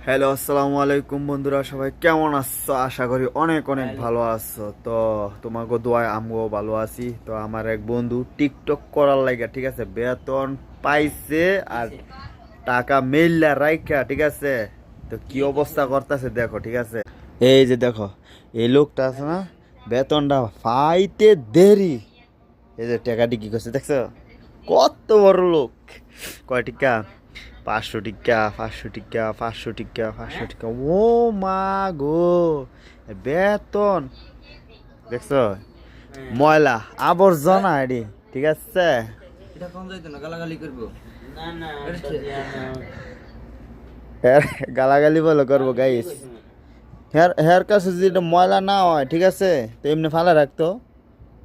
Hello, আসসালামু আলাইকুম বন্ধুরা, সবাই কেমন আছো? আশা করি অনেক অনেক ভালো আছো। তো তোমাকে দোয়ায় আমিও ভালো আছি। তো আমার এক বন্ধু টিকটক করার লাগে, ঠিক আছে, বেতন পাইছে আর টাকা মেইলা রাইখা, ঠিক আছে। তো কি অবস্থা করতেছে দেখো, ঠিক আছে। এই যে দেখো, এই লোকটা আছে না, বেতনটা পাইতে দেরি, এই যে টাকাটি কি করছে দেখছো, কত বড় লোক। কয় টিকা? 500 টিকা, 500 টিকা, 500 টিকা, 500 টিকা। ও মা গো, বেতন দেখছো, ময়লা আবর্জনা এডি, ঠিক আছে। এটা কোন যাইতো না গালাগালি করব না না গালাগালি বলো করবো গাইস। হেয়ার কাছে যদি এটা ময়লা না হয়, ঠিক আছে, তো এমনি ফালা রাখতো।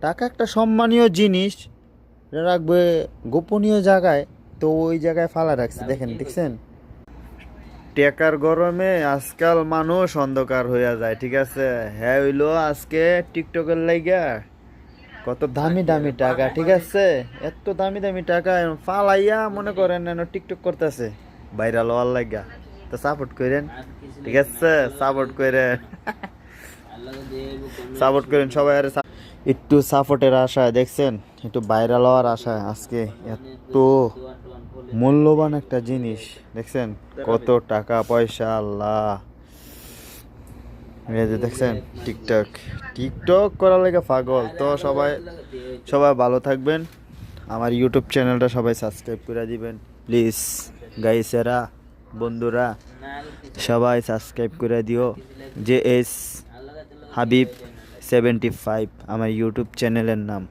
টাকা একটা সম্মানীয় জিনিস, এটা রাখবে গোপনীয় জায়গায়, তো ওই জায়গায় ফালা রাখছে, দেখেন, দেখছেন। টেকার গরমে আজকাল মানুষ অন্ধকার হইয়া যায়, ঠিক আছে। হ্যাঁ হইলো আজকে টিকটকের লাইগা কত দামি দামি টাকা, ঠিক আছে। এত দামি দামি টাকা ফালাইয়া মনে করেন টিকটক করতেছে ভাইরাল হওয়ার লাইগা। তো সাপোর্ট করেন, ঠিক আছে, সাপোর্ট করেন, সাপোর্ট করেন সবাই। আর একটু সাপোর্টের আশায়, দেখছেন, একটু ভাইরাল হওয়ার আশায় আজকে এত মূল্যবান একটা জিনিস, দেখছেন, কত টাকা পয়সা, আল্লাহ। এই যে দেখছেন, টিকটক টিকটক করার লাগে পাগল। তো সবাই সবাই ভালো থাকবেন। আমার ইউটিউব চ্যানেলটা সবাই সাবস্ক্রাইব করে দিবেন প্লিজ গাইসেরা, বন্ধুরা, সবাই সাবস্ক্রাইব করে দিও। জে এস হাবিব 75 আমার ইউটিউব চ্যানেলের নাম।